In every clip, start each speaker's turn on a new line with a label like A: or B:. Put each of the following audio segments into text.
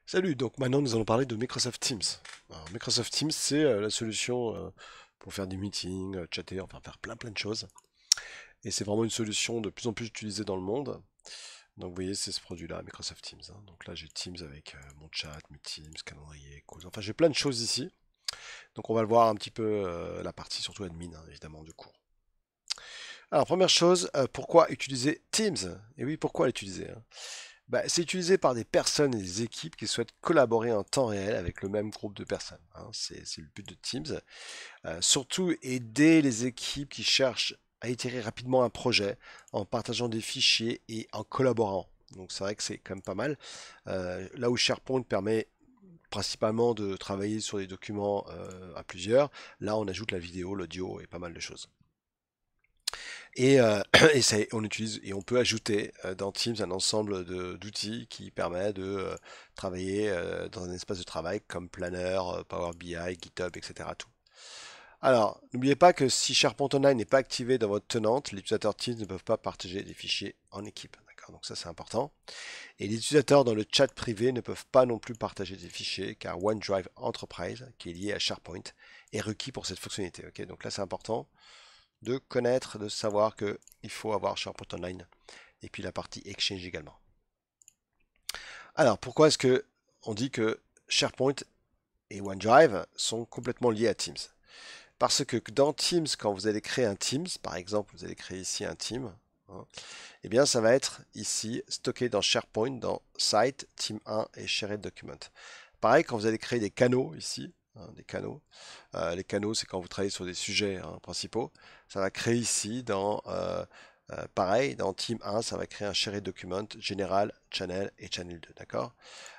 A: Salut, donc maintenant nous allons parler de Microsoft Teams. Alors, Microsoft Teams, c'est la solution pour faire des meetings, chatter, enfin faire plein de choses. Et c'est vraiment une solution de plus en plus utilisée dans le monde. Donc vous voyez, c'est ce produit-là, Microsoft Teams, hein. Donc là j'ai Teams avec mon chat, mes Teams, calendrier, calls. Enfin j'ai plein de choses ici. Donc on va le voir un petit peu la partie surtout admin, hein, évidemment, du cours. Alors première chose, pourquoi utiliser Teams? Et oui, pourquoi l'utiliser, hein? Bah, c'est utilisé par des personnes et des équipes qui souhaitent collaborer en temps réel avec le même groupe de personnes, hein. C'est le but de Teams. Surtout aider les équipes qui cherchent à itérer rapidement un projet en partageant des fichiers et en collaborant. Donc c'est vrai que c'est quand même pas mal. Là où SharePoint permet principalement de travailler sur des documents à plusieurs, là on ajoute la vidéo, l'audio et pas mal de choses. Et, on utilise et on peut ajouter dans Teams un ensemble d'outils qui permet de travailler dans un espace de travail comme Planner, Power BI, GitHub, etc. Tout. Alors, n'oubliez pas que si SharePoint Online n'est pas activé dans votre tenante, les utilisateurs Teams ne peuvent pas partager des fichiers en équipe. D'accord, donc ça c'est important. Et les utilisateurs dans le chat privé ne peuvent pas non plus partager des fichiers car OneDrive Enterprise, qui est lié à SharePoint, est requis pour cette fonctionnalité. Ok, donc là c'est important de connaître, de savoir qu'il faut avoir SharePoint Online et puis la partie Exchange également. Alors, pourquoi est-ce que on dit que SharePoint et OneDrive sont complètement liés à Teams? Parce que dans Teams, quand vous allez créer un Teams, par exemple, vous allez créer ici un team, hein, eh bien, ça va être ici stocké dans SharePoint, dans Site, Team 1 et Shared Document. Pareil, quand vous allez créer des canaux ici, hein, des canaux, les canaux, c'est quand vous travaillez sur des sujets hein, principaux. Ça va créer ici pareil, dans Team 1, ça va créer un shared document général, channel et channel 2. D'accord?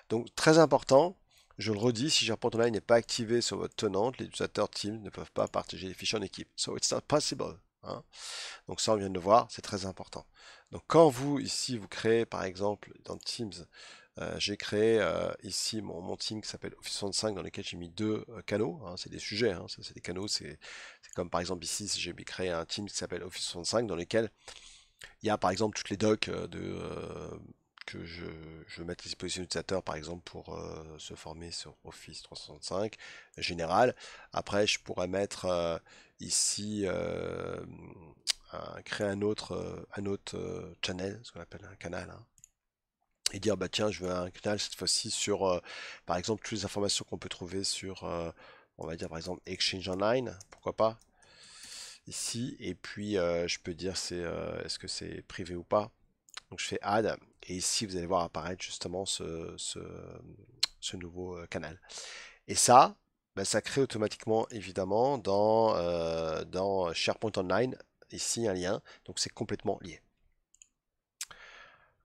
A: Donc, très important, je le redis, si SharePoint Online n'est pas activé sur votre tenante, les utilisateurs Teams ne peuvent pas partager les fichiers en équipe. So, it's not possible, hein. Donc, ça, on vient de le voir, c'est très important. Donc, quand vous, ici, vous créez, par exemple, dans Teams, j'ai créé ici mon team qui s'appelle Office 65 dans lequel j'ai mis deux canaux, hein, c'est des sujets, hein, ça c'est des canaux, c'est comme par exemple ici j'ai créé un team qui s'appelle Office 65 dans lequel il y a par exemple toutes les docs que je mets à disposition de l'utilisateur par exemple pour se former sur Office 365 général. Après je pourrais mettre ici créer un autre channel, ce qu'on appelle un canal, hein, et dire bah tiens je veux un canal cette fois-ci sur par exemple toutes les informations qu'on peut trouver sur on va dire par exemple Exchange Online, pourquoi pas ici, et puis je peux dire c'est est-ce que c'est privé ou pas. Donc je fais add et ici vous allez voir apparaître justement ce nouveau canal. Et ça, bah, ça crée automatiquement évidemment dans SharePoint Online ici un lien, donc c'est complètement lié.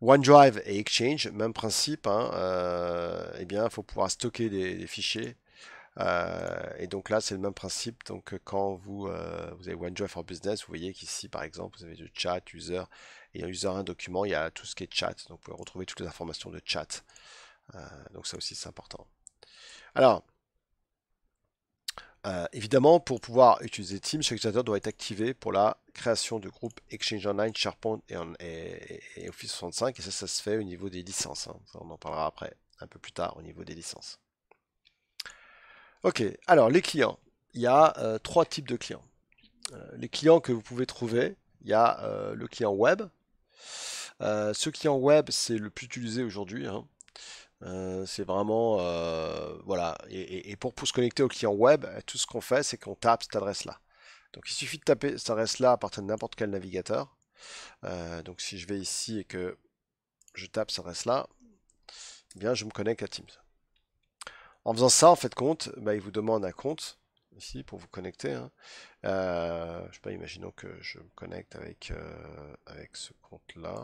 A: OneDrive et Exchange, même principe, hein, eh bien, il faut pouvoir stocker des fichiers. Et donc là, c'est le même principe. Donc quand vous avez OneDrive for Business, vous voyez qu'ici, par exemple, vous avez le chat, user, et dans user un document, il y a tout ce qui est chat. Donc vous pouvez retrouver toutes les informations de chat. Donc ça aussi, c'est important. Alors, évidemment, pour pouvoir utiliser Teams, chaque utilisateur doit être activé pour la création de groupes Exchange Online, SharePoint et Office 65. Et ça se fait au niveau des licences, hein. Ça, on en parlera après, un peu plus tard, au niveau des licences. Ok, alors les clients. Il y a trois types de clients. Les clients que vous pouvez trouver, il y a le client web. Ce client web, c'est le plus utilisé aujourd'hui, hein. C'est vraiment, voilà. Et pour se connecter au client web, tout ce qu'on fait, c'est qu'on tape cette adresse-là. Donc il suffit de taper cette adresse-là à partir de n'importe quel navigateur. Donc si je vais ici et que je tape cette adresse-là, eh bien je me connecte à Teams. En faisant ça, en fait, compte, bah, il vous demande un compte ici pour vous connecter, hein. Je sais pas, imaginons que je me connecte avec ce compte-là.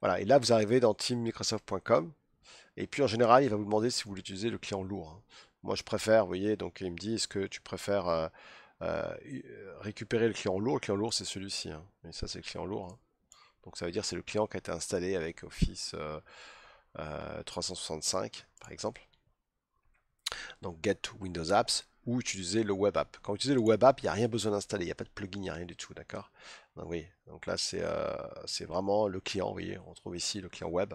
A: Voilà, et là vous arrivez dans teammicrosoft.com. Et puis en général, il va vous demander si vous voulez utiliser le client lourd, hein. Moi, je préfère, vous voyez, donc il me dit, est-ce que tu préfères récupérer le client lourd? Le client lourd, c'est celui-ci, hein. Et ça, c'est le client lourd, hein. Donc ça veut dire que c'est le client qui a été installé avec Office 365, par exemple. Donc Get to Windows Apps ou utiliser le web app. Quand vous utilisez le web app, il n'y a rien besoin d'installer, il n'y a pas de plugin, il n'y a rien du tout, d'accord? Donc oui, donc là c'est vraiment le client, vous voyez, on trouve ici le client web.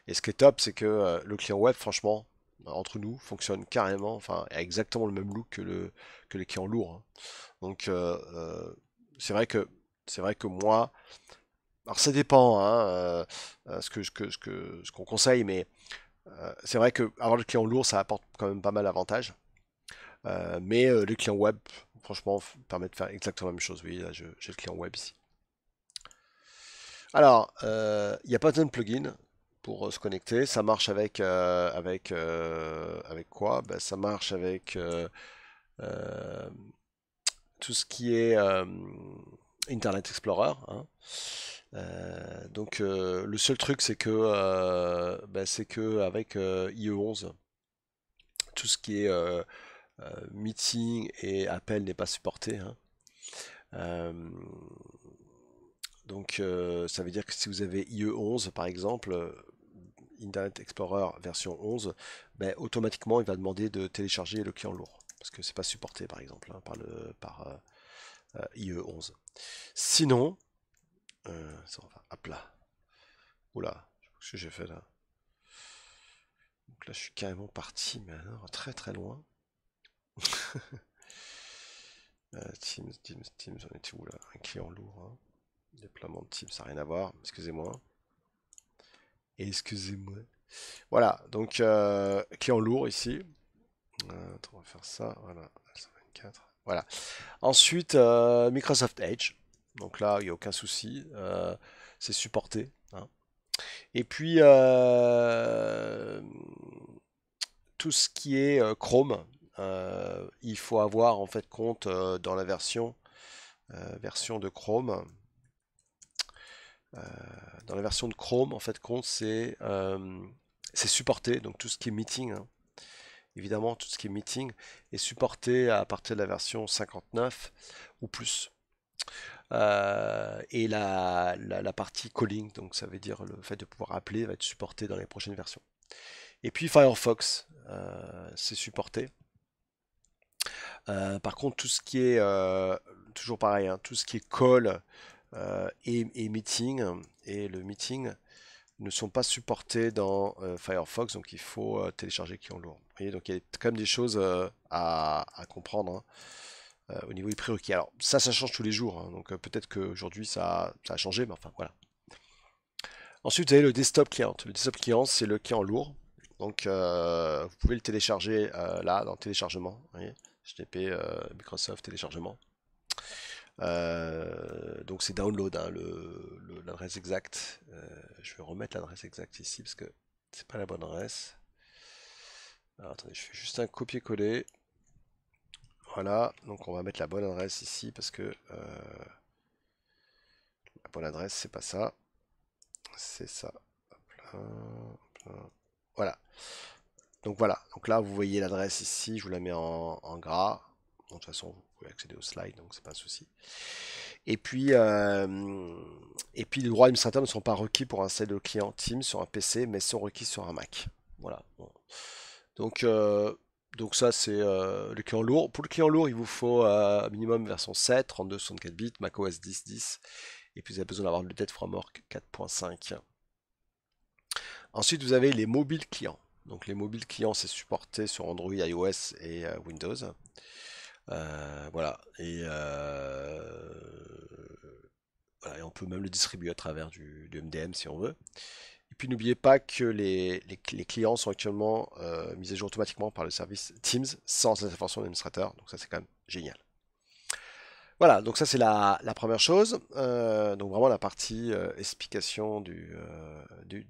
A: Et ce qui est top, c'est que le client web, franchement, entre nous, fonctionne carrément, enfin, a exactement le même look que les clients lourds, hein. Donc c'est vrai que moi, alors ça dépend, hein, ce qu'on conseille, mais c'est vrai que avoir le client lourd, ça apporte quand même pas mal d'avantages. Mais le client web, franchement, permet de faire exactement la même chose. Oui, là, j'ai le client web ici. Alors, il n'y a pas besoin de plugin pour se connecter. Ça marche avec quoi? Ben, ça marche avec euh, tout ce qui est Internet Explorer, hein. Donc le seul truc c'est que avec IE11, tout ce qui est meeting et appel n'est pas supporté, hein. Euh, donc ça veut dire que si vous avez IE11 par exemple, Internet Explorer version 11, ben, automatiquement il va demander de télécharger le client lourd parce que c'est pas supporté par exemple, hein, par IE11. Sinon, hop là, oula, ce que j'ai fait là. Donc là je suis carrément parti, mais alors très très loin. Teams, on était où là? Un client lourd, hein. Déploiement de Teams, ça n'a rien à voir, excusez-moi. Excusez-moi. Voilà, donc client lourd ici. Attends, on va faire ça, voilà, 124. Voilà. Ensuite, Microsoft Edge. Donc là, il n'y a aucun souci. C'est supporté, hein. Et puis, tout ce qui est Chrome, il faut avoir en fait compte dans la version de Chrome. Euh, Dans la version de Chrome, en fait, compte c'est supporté. Donc tout ce qui est meeting, hein. Évidemment, tout ce qui est meeting est supporté à partir de la version 59 ou plus. Et la partie calling, donc ça veut dire le fait de pouvoir appeler, va être supporté dans les prochaines versions. Et puis Firefox, c'est supporté. Par contre, tout ce qui est, toujours pareil, hein, tout ce qui est call et meeting, et le meeting ne sont pas supportés dans Firefox, donc il faut télécharger client lourd. Vous voyez, donc il y a quand même des choses à comprendre, hein, au niveau des prérequis. Alors ça change tous les jours, hein, donc peut-être qu'aujourd'hui ça a changé, mais enfin voilà. Ensuite, vous avez le desktop client. Le desktop client, c'est le client lourd. Donc vous pouvez le télécharger là, dans téléchargement. Vous voyez, HTTP Microsoft téléchargement. Donc c'est download, hein, l'adresse exacte. Je vais remettre l'adresse exacte ici parce que c'est pas la bonne adresse. Alors, attendez, je fais juste un copier-coller. Voilà, donc on va mettre la bonne adresse ici parce que la bonne adresse c'est pas ça, c'est ça. Hop là, hop là. Voilà. Donc là vous voyez l'adresse ici, je vous la mets en gras. Bon, de toute façon vous pouvez accéder au slide, donc c'est pas un souci. Et puis, les droits administrateurs ne sont pas requis pour installer le client Teams sur un PC, mais sont requis sur un Mac. Voilà. Bon. Donc, donc ça, c'est le client lourd. Pour le client lourd, il vous faut minimum version 7, 32, 64 bits, macOS 10, 10. Et puis vous avez besoin d'avoir le Dead Framework 4.5. Ensuite, vous avez les mobiles clients. Donc les mobiles clients, c'est supporté sur Android, iOS et Windows. Voilà. Voilà, et on peut même le distribuer à travers du MDM si on veut. Et puis n'oubliez pas que les clients sont actuellement mis à jour automatiquement par le service Teams sans cette information d'administrateur. Donc ça c'est quand même génial. Voilà, donc ça c'est la première chose. Donc vraiment la partie explication de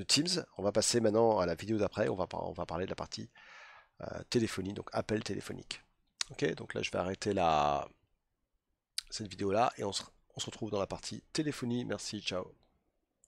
A: Teams. On va passer maintenant à la vidéo d'après. On va parler de la partie téléphonie, donc appel téléphonique. Ok, donc là je vais arrêter cette vidéo là et on se retrouve dans la partie téléphonie. Merci, ciao.